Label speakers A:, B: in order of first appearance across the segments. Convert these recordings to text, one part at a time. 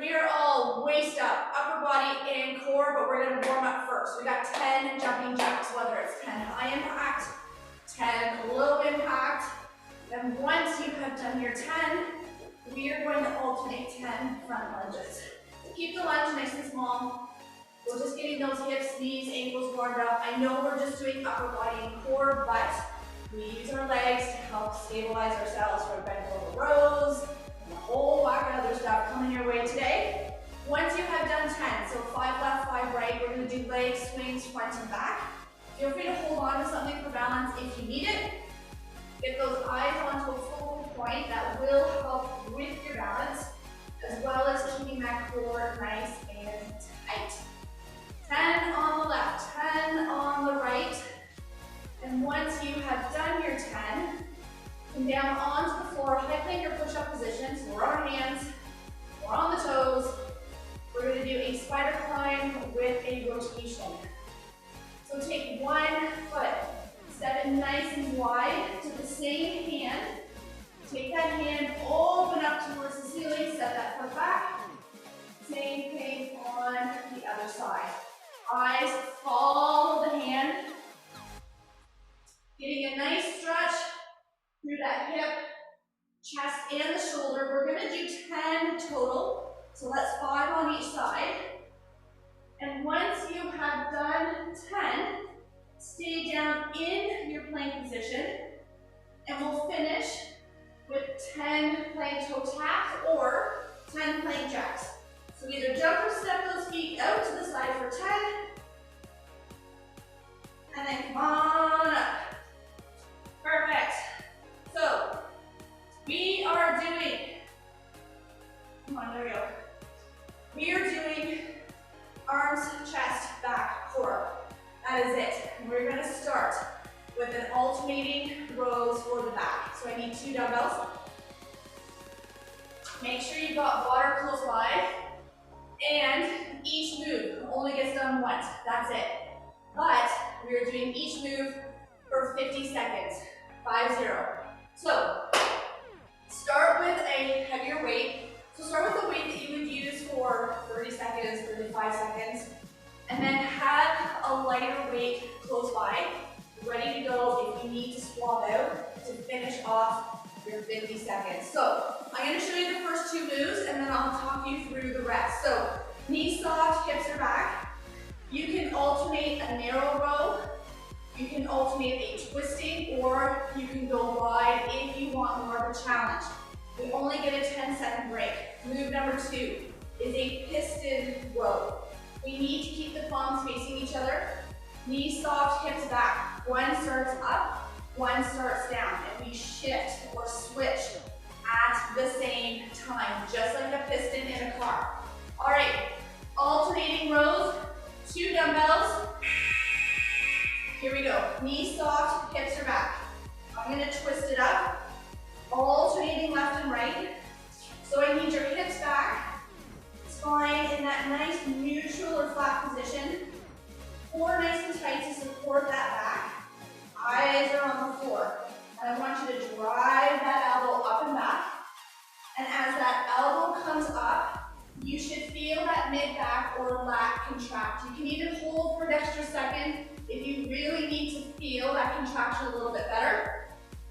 A: we are all waist up, upper body and core, but we're gonna warm up first. We got 10 jumping jacks, whether it's 10 high impact, 10 low impact. And once you have done your 10, we are going to alternate 10 front lunges. Keep the lunge nice and small. We're just getting those hips, knees, ankles warmed up. I know we're just doing upper body and core, but we use our legs to help stabilize ourselves for bent over rows and a whole whack of other stuff coming your way today. Once you have done 10, so 5 left, 5 right, we're going to do leg swings front and back. Feel free to hold on to something for balance if you need it. Get those eyes onto a focal point that will help with your balance, as well as keeping that core nice and tight. 10 on the left, 10 on the right. And once you have done your 10, come down onto the floor, high plank or push-up position. So we're on our hands, we're on the toes. We're going to do a spider climb with a rotation. So take one foot, step it nice and wide to the same hand. Take that hand, open up towards the ceiling, step that foot back. Same thing on the other side. Eyes follow the hand. Getting a nice stretch through that hip, chest, and the shoulder. We're going to do 10 total. So that's 5 on each side. And once you have done 10, stay down in your plank position. And we'll finish with 10 plank toe taps or 10 plank jacks. So either jump or step those feet out to the side for 10. And then come on up. Perfect. So, we are doing, come on, there we go. We are doing arms, chest, back, core. That is it. And we're going to start with an alternating rows for the back. So I need 2 dumbbells. Make sure you've got water close by. And each move only gets done once. That's it. But we are doing each move for 50 seconds. 5-0. So, start with a heavier weight. So start with the weight that you would use for 30 seconds, 35 seconds. And then have a lighter weight close by, ready to go if you need to swap out to finish off your 50 seconds. So, I'm going to show you the first 2 moves and then I'll talk you through the rest. So, knees soft, hips are back. You can alternate a narrow row. You can alternate a twisting, or you can go wide if you want more of a challenge. We only get a 10-second break. Move number 2 is a piston row. We need to keep the palms facing each other. Knees soft, hips back. One starts up, one starts down. And we shift or switch at the same time, just like a piston in a car. All right, alternating rows, 2 dumbbells. Here we go. Knees soft, hips are back. I'm going to twist it up, alternating left and right. So I need your hips back, spine in that nice neutral or flat position. Core nice and tight to support that back. Eyes are on the floor. And I want you to drive that elbow up and back. And as that elbow comes up, you should feel that mid-back or lat contract. You can even hold for an extra second if you really need to feel that contraction a little bit better.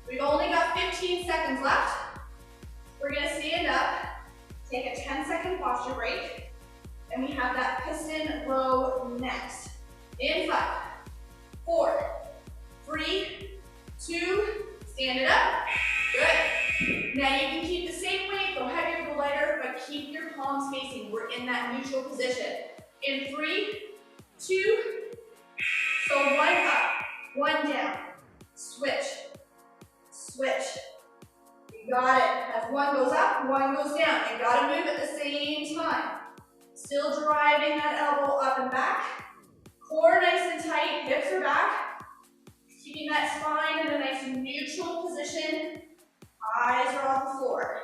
A: We've only got 15 seconds left. We're going to stand up, take a 10-second posture break, and we have that piston row next. In 5, 4, 3, 2, stand it up. Good. Now you can keep the same weight, go heavier, go lighter, but keep your palms facing. We're in that neutral position. In 3, 2, so 1 up, 1 down. Switch, switch. You got it. As 1 goes up, 1 goes down. You got to move at the same time. Still driving that elbow up and back. Core nice and tight, hips are back. Keeping that spine in a nice neutral position. Eyes are on the floor.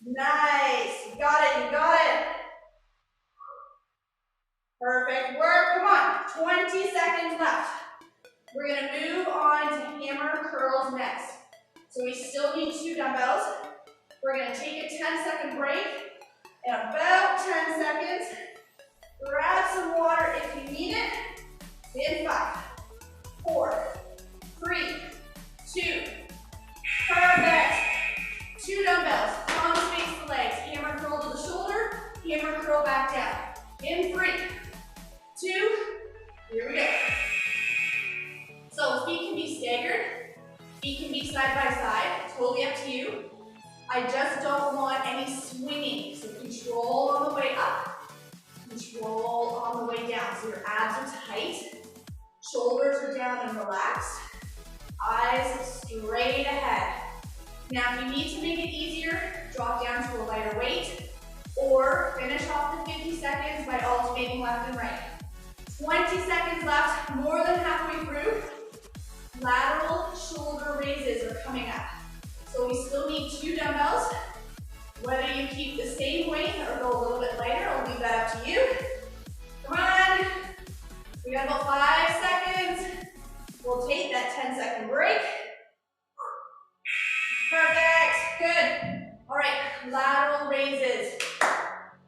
A: Nice. You got it, you got it. Perfect work. Come on. 20 seconds left. We're going to move on to hammer curls next. So we still need 2 dumbbells. We're going to take a 10-second break. In about 10 seconds. Grab some water if you need it. In 5, 4, 3, 2. Perfect. 2 dumbbells. Palms face the legs. Hammer curl to the shoulder. Hammer curl back down. In 3, 2. Here we go. So feet can be staggered. Feet can be side by side. Totally up to you. I just don't want any swinging. So control on the way up. Control on the way down. So your abs are tight. Shoulders are down and relaxed. Eyes straight ahead. Now, if you need to make it easier, drop down to a lighter weight, or finish off the 50 seconds by alternating left and right. 20 seconds left, more than halfway through. Lateral shoulder raises are coming up. So we still need 2 dumbbells. Whether you keep the same weight or go a little bit lighter, I'll leave that up to you. Come on. We got about 5 seconds. We'll take that 10-second break. Perfect. Good. All right, lateral raises.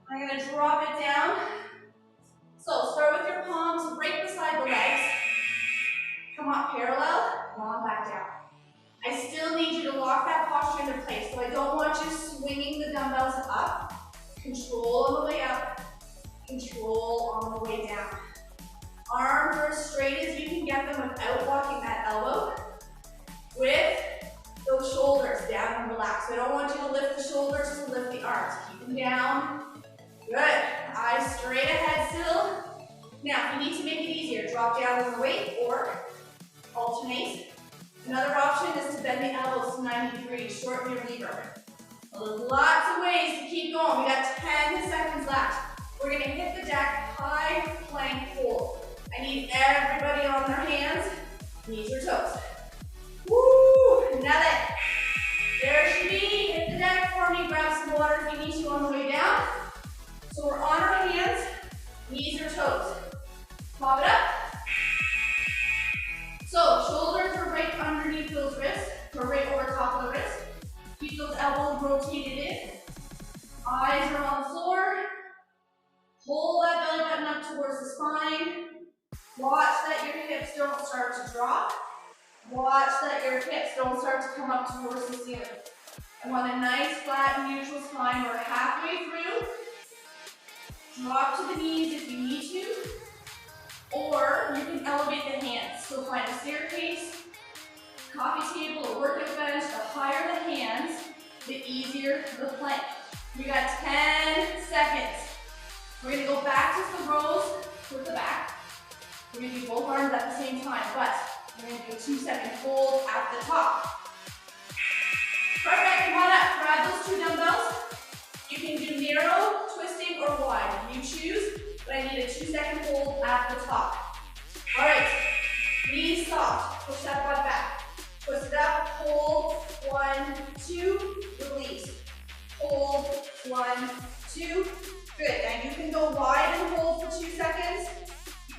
A: I'm going to drop it down. So start with your palms right beside the legs. Come up parallel, come on back down. I still need you to lock that posture into place, so I don't want you swinging the dumbbells up. Control on the way up, control on the way down. Arms are as straight as you can get them without walking that elbow. With those shoulders down and relaxed. So I don't want you to lift the shoulders to lift the arms. Keep them down. Good. Eyes straight ahead still. Now, if you need to make it easier, drop down on the weight or alternate. Another option is to bend the elbows to 90 degrees, shorten your lever. Well, there's lots of ways to keep going. We got 10 seconds left. We're going to hit the deck, high plank hold. I need everybody on their hands, knees or toes. Woo! Another. There she be. Hit the deck for me. Grab some water if you need to on the way down. So we're on our hands, knees or toes. Pop it up. So shoulders are right underneath those wrists, or right over top of the wrist. Keep those elbows rotated in. Eyes are on the floor. Hold that belly button up towards the spine. Watch that your hips don't start to drop. Watch that your hips don't start to come up towards the ceiling. I want a nice flat neutral spine. We're halfway through. Drop to the knees if you need to. Or you can elevate the hands. So find a staircase, coffee table, or workout bench. The higher the hands, the easier the plank. We got 10 seconds. We're going to go back to some rows with the back. We're going to do both arms at the same time, but we're going to do a 2-second hold at the top. Perfect. Come on up. Grab those 2 dumbbells. You can do narrow, twisting, or wide. You choose. But I need a 2-second hold at the top. All right, knees soft, push that butt back. Twist it up, hold, 1, 2, release. Hold, 1, 2, good. Now you can go wide and hold for 2 seconds.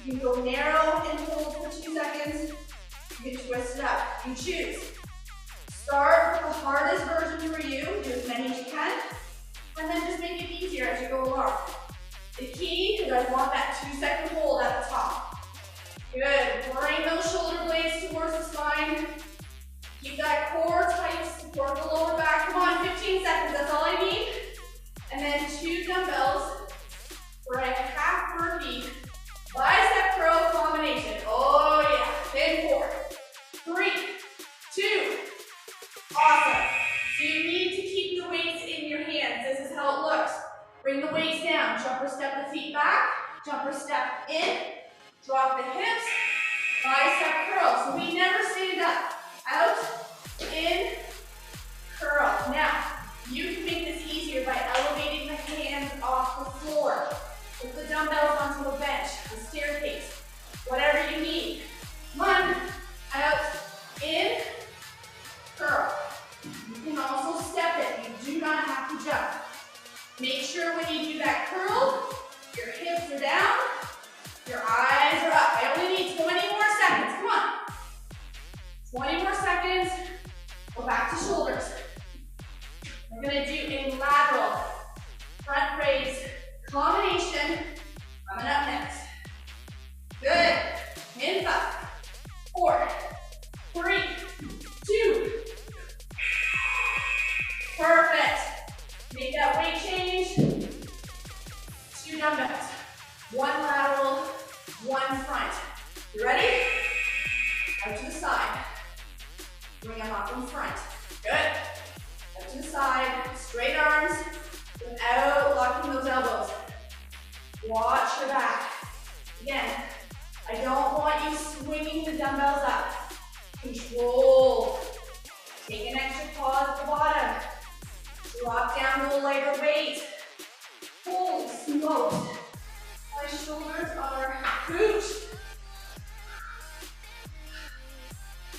A: You can go narrow and hold for 2 seconds. You can twist it up, you choose. Start with the hardest version for you, do as many as you can, and then just make it easier as you go along. The key is I want that 2-second hold at the top. Good. Bring those shoulder blades towards the spine. Keep that core tight, support the lower back. Come on, 15 seconds, that's all I need. And then 2 dumbbells for a half burpee. Bicep curl combination. Oh yeah. In 4, 3, 2. Awesome. So you need to keep the weights in your hands. This is how it looks. Bring the weights down, jumper step the feet back, jumper step in, drop the hips, bicep curl. So we never stand up, out, in, curl. Now, you can make this easier by elevating the hands off the floor. Put the dumbbells onto a bench, a staircase, whatever you need. 1, out, in, curl. You can also step it, you do not have to jump. Make sure when you do that curl, your hips are down, your eyes are up. I only need 20 more seconds. Come on. 20 more seconds. Go back to shoulders. We're going to do a lateral front raise. weight change. 2 dumbbells. 1 lateral, 1 front. You ready? Out to the side. Bring them up in front. Good. Out to the side. Straight arms without locking those elbows. Watch your back. Again, I don't want you swinging the dumbbells up. Control. Take an extra pause at the bottom. Drop down to a lighter weight. Holy smokes. My shoulders are huge.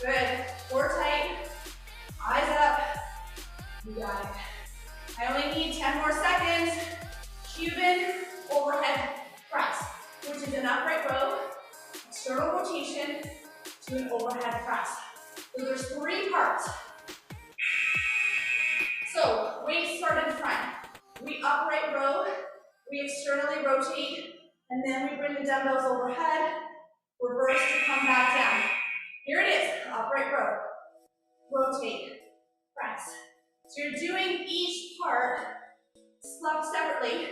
A: Good. Core tight. Eyes up. You got it. I only need 10 more seconds. Cuban overhead press, which is an upright row, external rotation to an overhead press. So there's 3 parts. So weights start in front. We upright row, we externally rotate, and then we bring the dumbbells overhead, reverse to come back down. Here it is, upright row, rotate, press. So you're doing each part separately,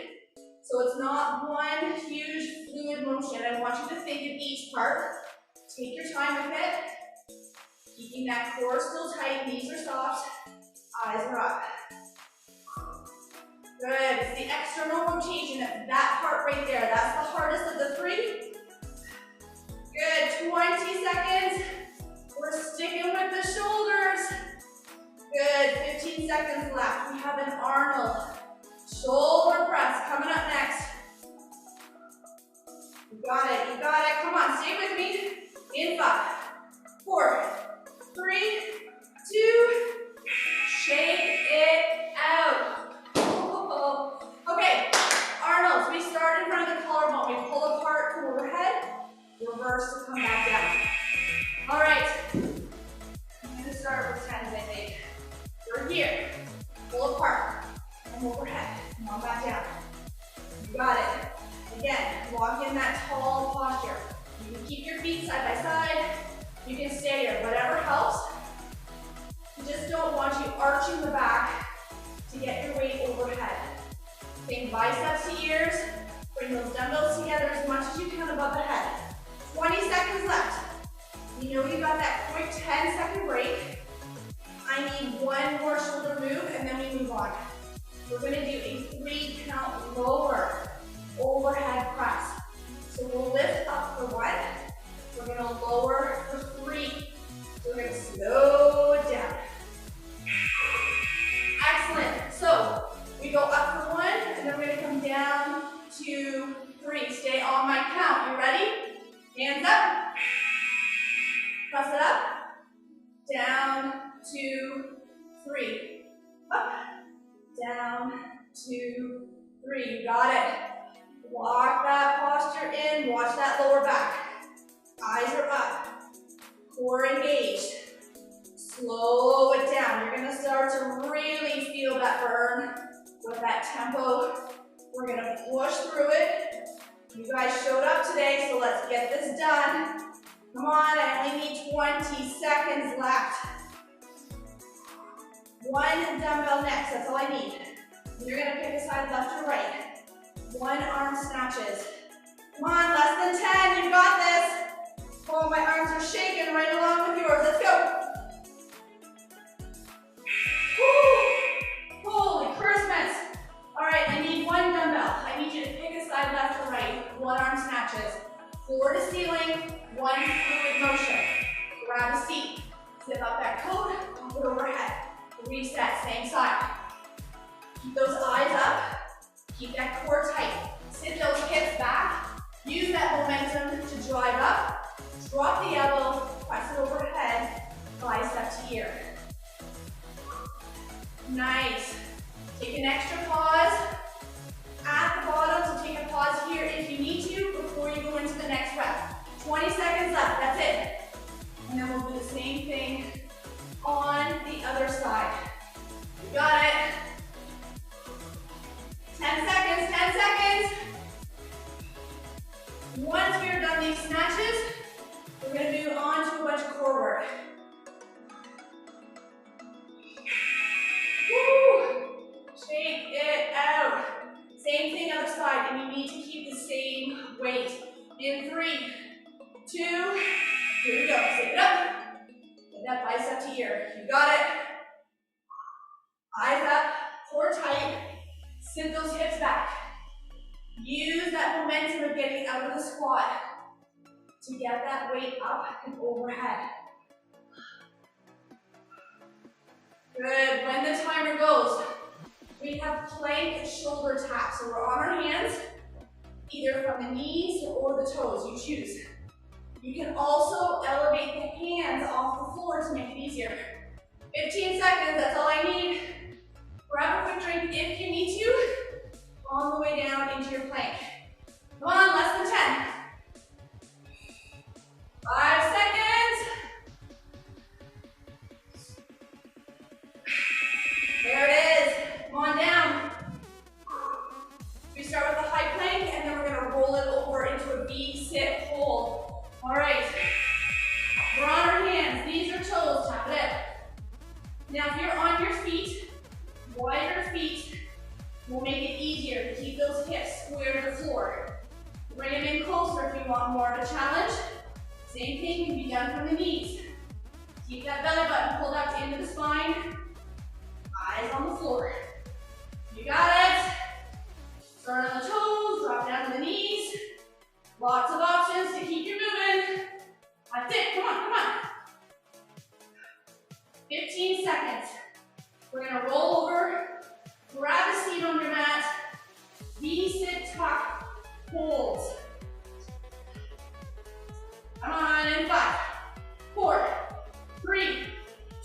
A: so it's not one huge fluid motion. I want you to think of each part. Take your time with it, keeping that core still tight, knees are soft, eyes are up. Good, it's the external rotation, that part right there. That's the hardest of the 3. Good, 20 seconds. We're sticking with the shoulders. Good, 15 seconds left. We have an Arnold shoulder press coming up next. You got it, you got it. Come on, stay with me. In 5, 4, 3, 2, shake it out. Okay, Arnold's. We start in front of the collarbone. We pull apart from overhead, reverse to come back down. All right, I'm going to start with 10s, I think. We're here. Pull apart and overhead. Come on back down. You got it. Again, lock in that tall posture. You can keep your feet side by side. You can stay here, whatever helps. You just don't want you arching the back to get your weight overhead. Think biceps to ears. Bring those dumbbells together as much as you can above the head. 20 seconds left. You know you got that quick 10-second break. I need 1 more shoulder move and then we move on. We're going to do a 3-count lower overhead press. So we'll lift up for 1. We're going to lower for 3. So we're going to slow it down. Excellent. So we go up for 1 and then we're going to come down to 3. Stay on my count. You ready? Hands up. Press it up. Down, 2, 3. Up. Down, 2, 3. You got it. Lock that posture in. Watch that lower back. Eyes are up. Core engaged. Slow it down. You're going to start to really feel that burn with that tempo. We're going to push through it. You guys showed up today, so let's get this done. Come on, I only need 20 seconds left. 1 dumbbell next, that's all I need. You're going to pick a side, left or right. 1 arm snatches. Come on, less than 10, you got this. Oh, my arms are shaking right along with yours. Let's go. Woo. Holy Christmas. All right, I need 1 dumbbell. I need you to pick a side, left or right. 1 arm snatches. Floor to ceiling, 1 fluid motion. Grab a seat. Zip up that coat, pump it overhead. Reset, same side. Keep those eyes up. Keep that core tight. Sit those hips back. Use that momentum to drive up. Drop the elbow, press it overhead, bicep to ear. Nice. Take an extra pause at the bottom, so take a pause here if you need to before you go into the next rep. 20 seconds left, that's it. And then we'll do the same thing on the other side. You got it. In 3, 2, here we go. Sit it up. Get that bicep to ear. You got it. Eyes up, core tight. Sit those hips back. Use that momentum of getting out of the squat to get that weight up and overhead. Good. When the timer goes, we have plank shoulder taps. So we're on our hands, either from the knees or the toes. You choose. You can also elevate the hands off the floor to make it easier. 15 seconds, that's all I need. Grab a quick drink if you need to, on the way down into your plank. Come on, less than 10. 5 seconds. There it is. Come on down. We start with a high plank, and then we're going to roll it over into a V-sit hold. All right. We're on our hands, knees or toes, tap it out. Now, if you're on your feet, wider feet will make it easier to keep those hips square to the floor. Bring them in closer if you want more of a challenge. Same thing can be done from the knees. Keep that belly button pulled up into the spine. Eyes on the floor. You got it. Start on the toes, drop down to the knees. Lots of options to keep you moving. That's it. Come on, come on. 15 seconds. We're going to roll over, grab a seat on your mat, V-sit tuck, hold. Come on, in 5, 4, 3,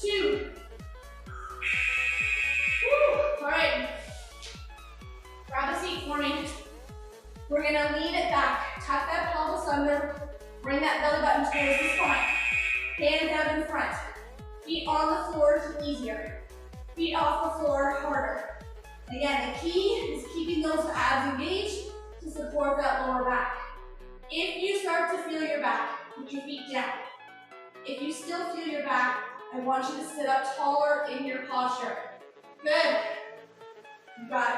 A: 2. Woo. All right. Grab a seat for me. We're going to lean it back, tuck that pelvis under, bring that belly button towards the spine. Hands out in front. Feet on the floor is easier. Feet off the floor harder. Again, the key is keeping those abs engaged to support that lower back. If you start to feel your back, put your feet down. If you still feel your back, I want you to sit up taller in your posture. Good. You got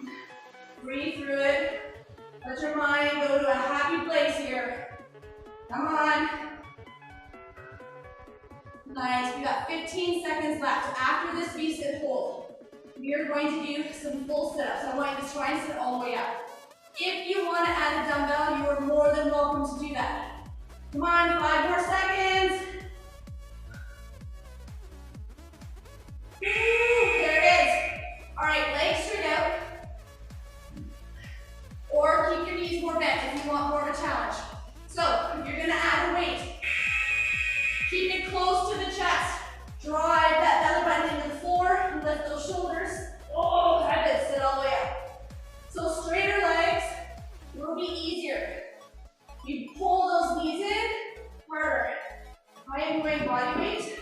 A: it. Breathe through it. Let your mind go to a happy place here. Come on. Nice. We got 15 seconds left. After this V-sit hold, we are going to do some full sit-ups. I want you to try and sit all the way up. If you want to add a dumbbell, you are more than welcome to do that. Come on, 5 more seconds. Woo, there it is. All right, legs straight out. Or keep your knees more bent if you want more of a challenge. So, if you're going to add a weight, keep it close to the chest. Drive that belly button into the floor. Lift those shoulders. Oh, have it. Sit all the way up. So straighter legs will be easier. You pull those knees in harder. I am going body weight.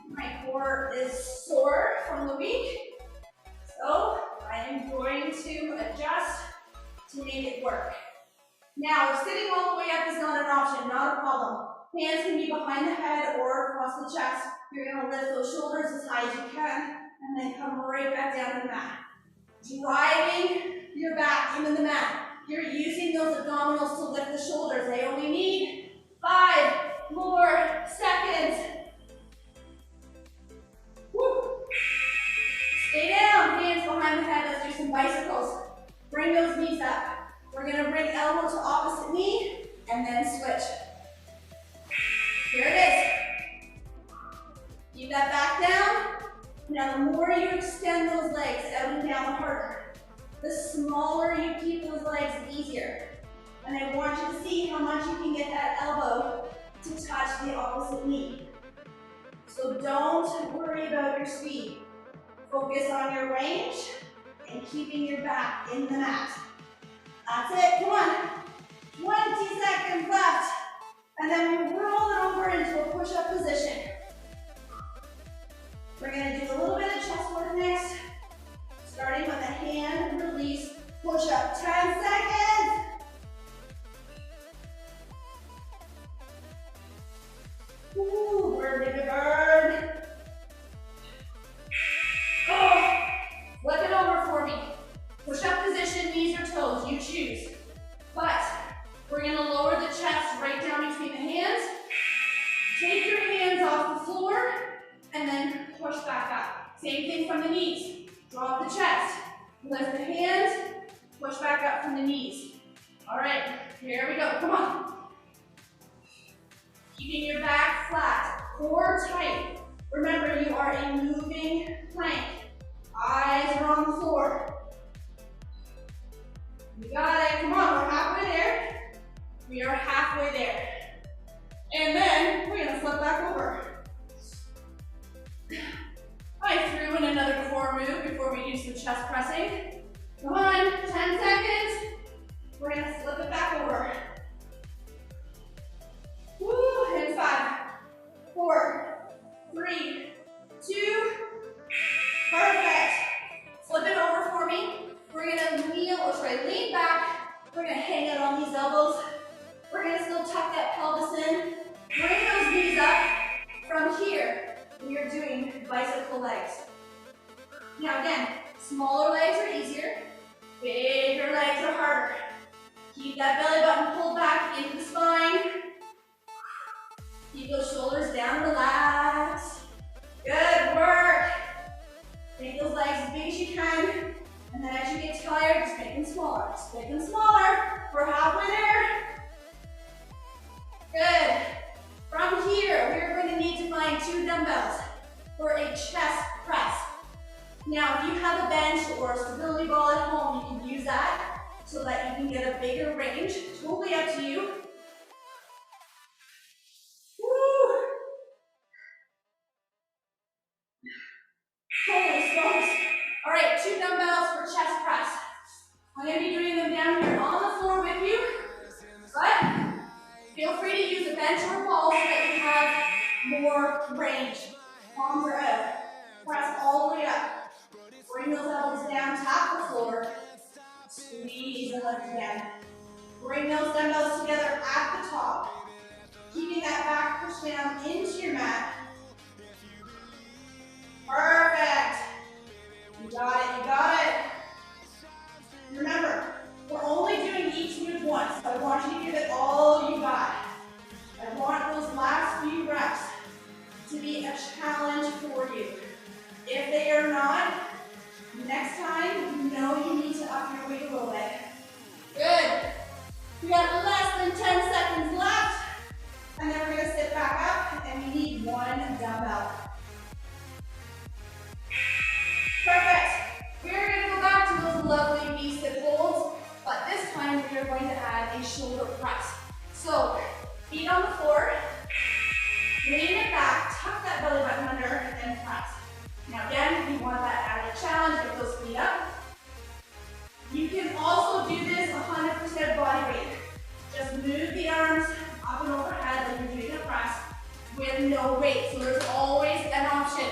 A: My core is sore from the week. So I am going to adjust to make it work. Now, if sitting all the way up is not an option, not a problem. Hands can be behind the head or across the chest. You're going to lift those shoulders as high as you can, and then come right back down to the mat. Driving your back into the mat. You're using those abdominals to lift the shoulders. They only need 5 more seconds. Woo. Stay down, hands behind the head. Let's do some bicycles. Bring those knees up. We're going to bring elbow to opposite knee, and then switch. Here it is. Keep that back down. Now, the more you extend those legs out and down, the harder. The smaller you keep those legs, the easier. And I want you to see how much you can get that elbow to touch the opposite knee. So don't worry about your speed. Focus on your range and keeping your back in the mat. That's it. Come on. 20 seconds left. And then we roll it over into a push-up position. We're going to do a little bit of chest work next, starting with a hand release push-up. 10 seconds. Ooh, burn, baby, burn. Oh, flip it over for me. Push-up position, knees or toes, you choose. But we're going to lower Take your hands off the floor and then push back up. Same thing from the knees. Drop the chest. Lift the hands. Push back up from the knees. All right, here we go. Come on. Keeping your back flat, core tight. Remember, you are a moving plank. Eyes are on the floor. You got it. Come on, we're halfway there. We are halfway there. And then we're gonna flip back over. I threw in another core move before we do some chest pressing. Come on, 10 seconds. We're gonna flip it back over. Woo, and 5, 4, 3, 2, perfect. Flip it over for me. We're gonna lean back. We're gonna hang out on these elbows. We're gonna still tuck that pelvis in. Bring those knees up. From here, we are doing bicycle legs. Now again, smaller legs are easier. Bigger legs are harder. Keep that belly button pulled back into the spine. Keep those shoulders down, relax. Good work. Make those legs as big as you can. And then as you get tired, just make them smaller. Just make them smaller. We're halfway there. Good. From here, we're going to need to find 2 dumbbells for a chest press. Now, if you have a bench or a stability ball at home, you can use that so that you can get a bigger range. Totally up to you. Woo! Holy smokes. All right, 2 dumbbells for chest press. I'm going to be doing them down here on the floor with you, but feel free to use a bench or a ball so that you have more range. Palms are out. Press all the way up. Bring those elbows down, tap the floor. Squeeze and lift again. Bring those dumbbells together at the top. Keeping that back push down into your mat. Perfect. You got it, you got it. Remember, we're only doing each move once, so I want you to give it all you got. I want those last few reps to be a challenge for you. If they are not, next time, you know you need to up your weight a little bit. Good. We got less than 10 seconds left, and then we're gonna sit back up, and we need 1 dumbbell. Perfect. We're gonna go back to those lovely bicep holds, but this time we are going to add a shoulder press. So, feet on the floor, lean it back, tuck that belly button under, and press. Now again, if you want that added challenge, get those feet up. You can also do this 100% body weight. Just move the arms up and overhead like you're doing a press with no weight. So there's always an option.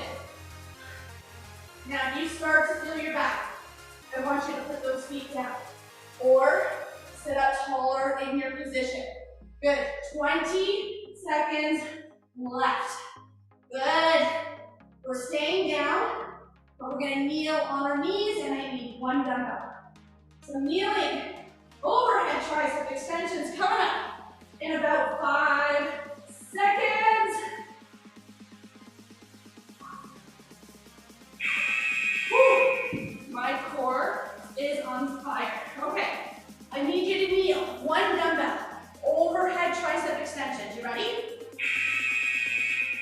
A: Now if you start to feel your back, I want you to put those feet down. Or sit up taller in your position. Good. 20 seconds left. Good. We're staying down, but we're going to kneel on our knees, and I need 1 dumbbell. So kneeling, overhead tricep extensions coming up in about 5 seconds. Whew. My core is on fire. Okay, I need you to kneel. 1 dumbbell, overhead tricep extensions. You ready?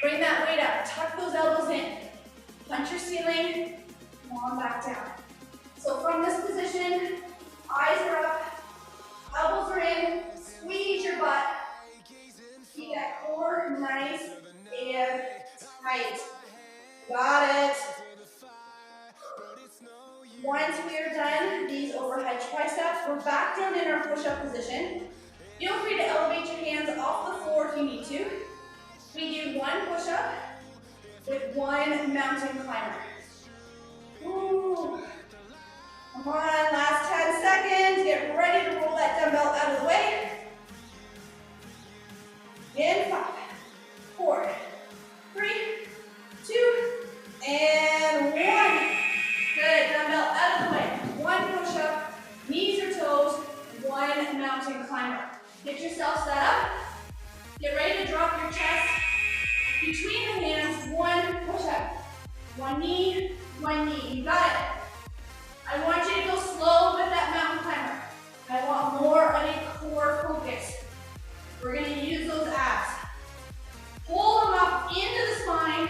A: Bring that weight up, tuck those elbows in. Punch your ceiling, come on back down. So from this position, eyes are up, elbows are in, squeeze your butt. Keep that core nice and tight. Got it. Once we are done these overhead triceps, we're back down in our push-up position. Feel free to elevate your hands off the floor if you need to. We do 1 push-up with 1 mountain climber. Ooh. Come on, last 10 seconds. Get ready to roll that dumbbell out of the way. In 5, 4, 3, 2, and 1. Good, dumbbell out of the way. 1 push-up, knees or toes, 1 mountain climber. Get yourself set up. Get ready to drop your chest One knee, one knee. You got it. I want you to go slow with that mountain climber. I want more of a core focus. We're going to use those abs. Pull them up into the spine,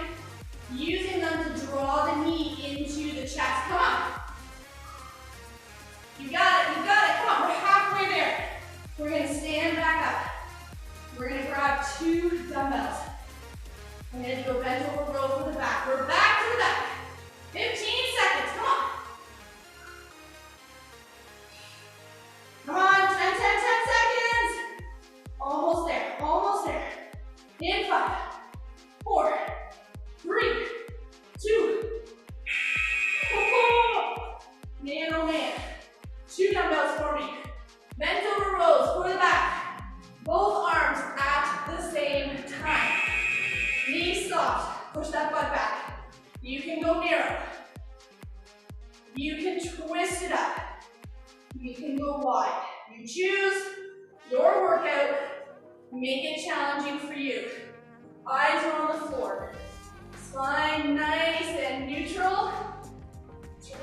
A: using them to draw the knee into the chest. Come on. You got it, you got it. Come on, we're halfway there. We're going to stand back up. We're going to grab 2 dumbbells. We're going to do a bent over row for the back. We're back to the back. 15 seconds, come on. Come on, 10 seconds. Almost there, almost there. In 5, 4, 3, 2. Man, oh man. 2 dumbbells for me. Bent over rows for the back. Both arms at the same time. Knees soft. Push that butt back. You can go narrow. You can twist it up. You can go wide. You choose your workout. Make it challenging for you. Eyes are on the floor. Spine nice and neutral.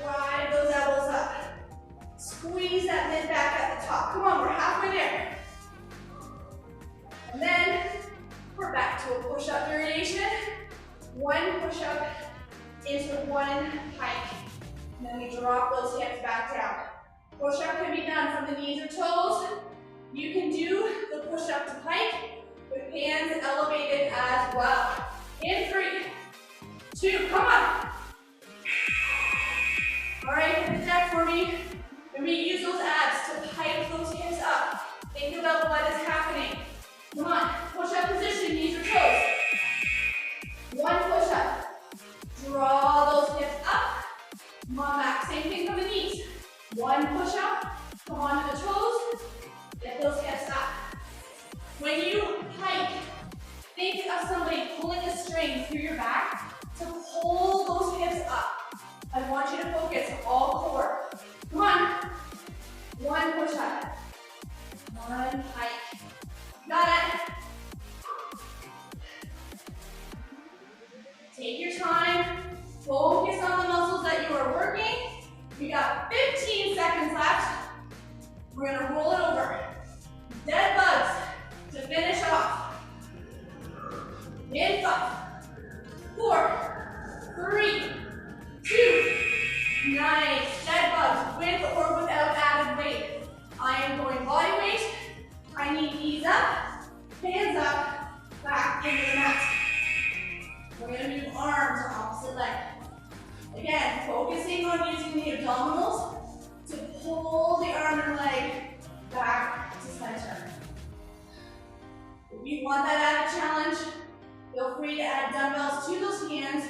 A: Drive those elbows up. Squeeze that mid back at the top. Come on, we're halfway there. And then we're back to a push-up variation. 1 push-up into 1 hike. And then we drop those hips back down. Push-up can be done from the knees or toes. You can do the push-up to hike with hands elevated as well. In 3, 2, come on. All right, hit the deck for me. And we use those abs to hike those hips up. Think about what is happening. Come on, push-up position, knees or toes. 1 push-up. Draw those hips up. Come on back, same thing from the knees. 1 push-up, come on to the toes. Get those hips up. When you hike, think of somebody pulling a string through your back to pull those hips up. I want you to focus all core. Come on. 1 push-up. 1 hike. Got it. Take your time. Focus on the muscles that you are working. We got 15 seconds left. We're gonna roll it over. Dead bugs to finish off. In 5, 4, 3, 2. Nice. Dead bugs with or without added weight. I am going body weight. I need knees up, hands up, back into the mat. We're going to move arms to opposite leg. Again, focusing on using the abdominals to pull the arm and leg back to center. If you want that added challenge, feel free to add dumbbells to those hands.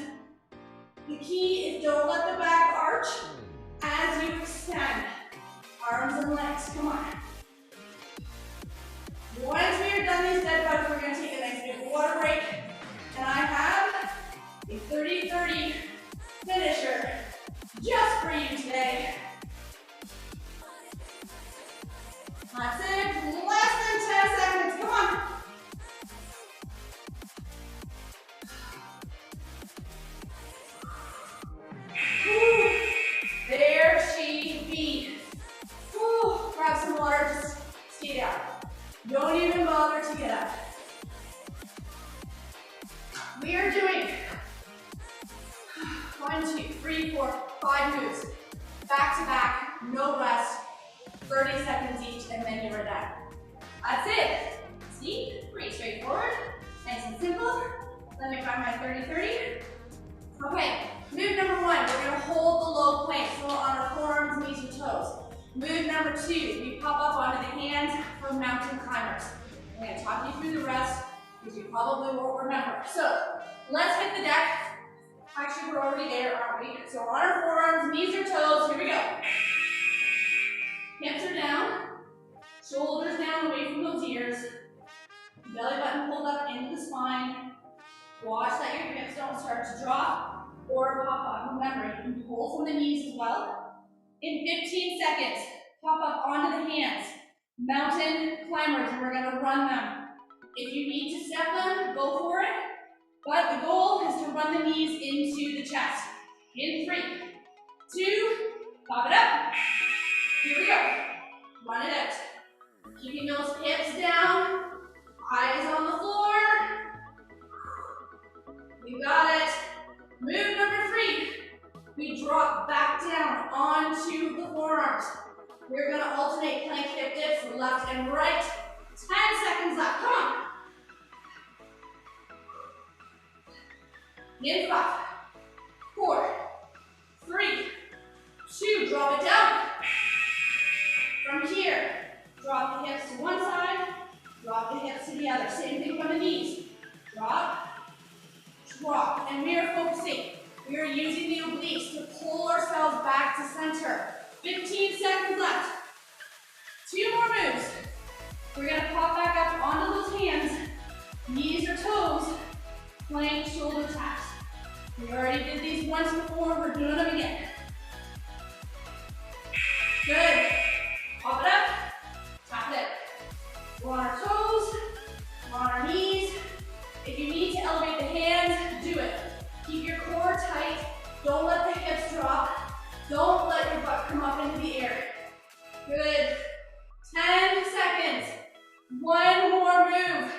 A: The key is don't let the back arch as you extend. Arms and legs, come on. Once we are done these dead bugs, we're going to take a nice big water break. And I have a 30-30 finisher just for you today. That's it, less than 10 seconds, come on. Woo. There she be. Woo. Grab some water, just stay down. Don't even bother to get up. We are doing 1, 2, 3, 4, 5 moves. Back to back, no rest, 30 seconds each, and then you are done. That's it. See? Pretty straightforward. Nice and simple. Let me find my 30-30. Okay, move number 1, we're going to hold the low plank, so on our forearms, knees, and toes. Move number 2, we pop up onto the hands for mountain climbers. I'm going to talk you through the rest, because you probably won't remember. So, let's hit the deck. Actually, we're already there, aren't we? So on our forearms, knees or toes, here we go. Hips are down, shoulders down away from those ears. Belly button pulled up into the spine. Watch that your hips don't start to drop or pop up. Remember, you can pull from the knees as well. In 15 seconds, pop up onto the hands. Mountain climbers, and we're gonna run them. If you need to step them, go for it. But the goal is to run the knees into the chest. In 3, 2, pop it up. Here we go. Run it out. Keeping those hips down, eyes on the floor. You got it. Move number 3. We drop back down onto the forearms. We're going to alternate plank hip dips left and right. 10 seconds left. Come on. In 5, 4, 3, 2, drop it down. From here, drop the hips to one side, drop the hips to the other. Same thing from the knees. Drop, drop, and we are focusing. We are using the obliques to pull ourselves back to center. 15 seconds left. 2 more moves. We're gonna pop back up onto those hands, knees or toes, plank shoulder taps. We already did these once before, we're doing them again. Good. Pop it up, tap it. We're on our toes, we're on our knees. If you need to elevate the hands, do it. Keep your core tight, don't let the hips drop. Don't let your butt come up into the air. Good. 10 seconds. 1 more move.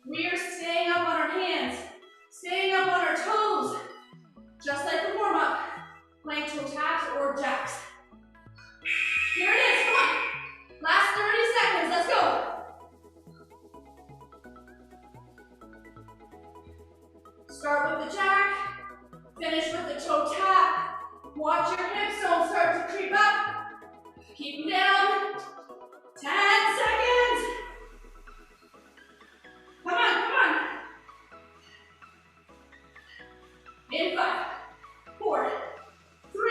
A: We are staying up on our hands, staying up on our toes. Just like the warm-up, plank toe taps or jacks. Here it is, come on. Last 30 seconds, let's go. Start with the jack, finish with the toe tap. Watch your hip zone start to creep up. Keep them down. 10 seconds. Come on, come on. In 5, 4, 3,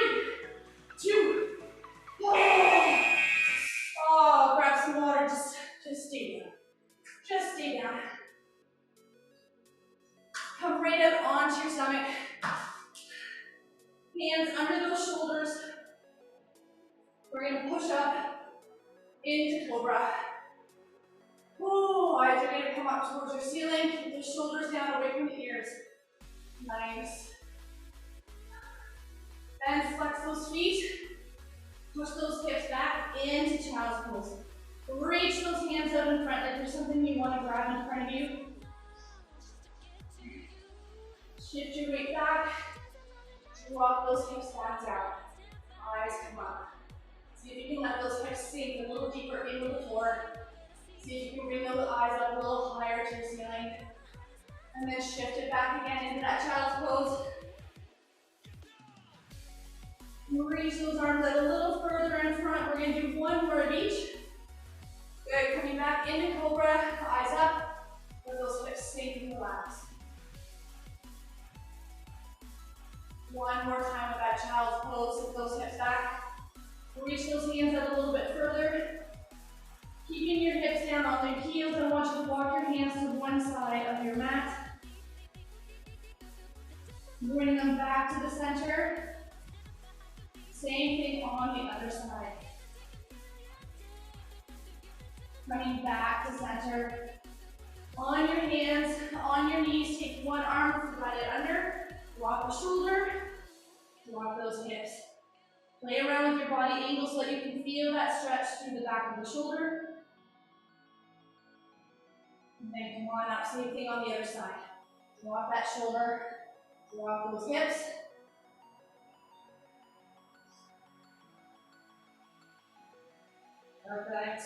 A: 2, 1. Oh, grab some water, just stay down. Just stay down. Come right up onto your stomach. Hands under those shoulders. We're gonna push up into cobra. Oh, eyes are gonna come up towards your ceiling. Keep the shoulders down away from the ears. Nice. And flex those feet. Push those hips back into child's pose. Reach those hands out in front like there's something you want to grab in front of you. Shift your weight back. Drop those hips back down. Eyes come up. See if you can let those hips sink a little deeper into the floor. See if you can bring those eyes up a little higher to your ceiling. And then shift it back again into that child's pose. Reach those arms out a little further in front. We're going to do 1 more of each. Good, coming back into cobra, eyes up. Let those hips sink and relax. 1 more time with that child's pose. Lift those hips back. Reach those hands up a little bit further. Keeping your hips down on their heels. I want you to walk your hands to one side of your mat. Bring them back to the center. Same thing on the other side. Coming back to center. On your hands, on your knees, take one arm, slide it under, drop the shoulder, drop those hips. Play around with your body angle so that you can feel that stretch through the back of the shoulder. And then come on up, same thing on the other side. Drop that shoulder, drop those hips. Perfect.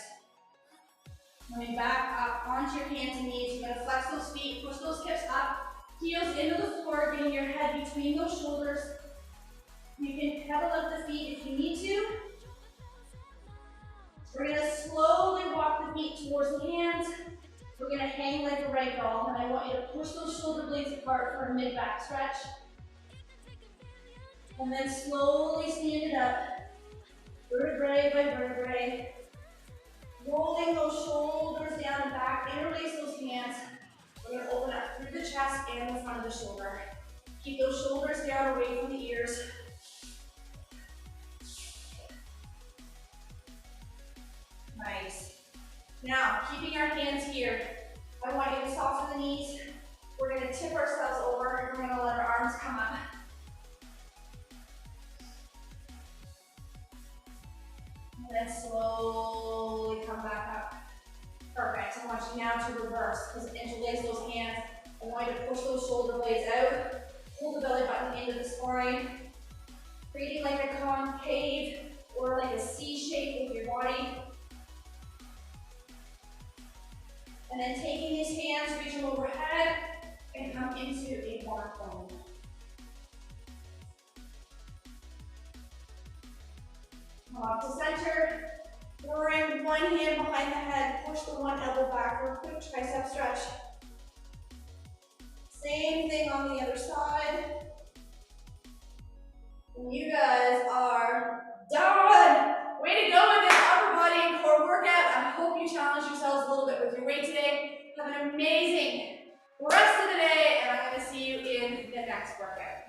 A: Coming back up onto your hands and knees. You're going to flex those feet, push those hips up, heels into the floor, getting your head between those shoulders. You can pedal up the feet if you need to. We're going to slowly walk the feet towards the hands. We're going to hang like a rag doll, and I want you to push those shoulder blades apart for a mid-back stretch. And then slowly stand it up, vertebrae by vertebrae. Rolling those shoulders down and back, interlace those hands. We're going to open up through the chest and the front of the shoulder. Keep those shoulders down away from the ears. Nice. Now, keeping our hands here, I want you to soften the knees. We're going to tip ourselves over and we're going to let our arms come up. And then slowly come back up. Perfect. I want you now to reverse. Interlace those hands. I want you to push those shoulder blades out. Pull the belly button into the spine. Creating like a concave or like a C shape with your body. And then taking these hands, reach them overhead, and come into a back bend. Come up to center. Bring one hand behind the head, push the one elbow back for a quick tricep stretch. Same thing on the other side. And you guys are done. Way to go with this upper body and core workout. I hope you challenge yourselves a little bit with your weight today. Have an amazing rest of the day, and I'm going to see you in the next workout.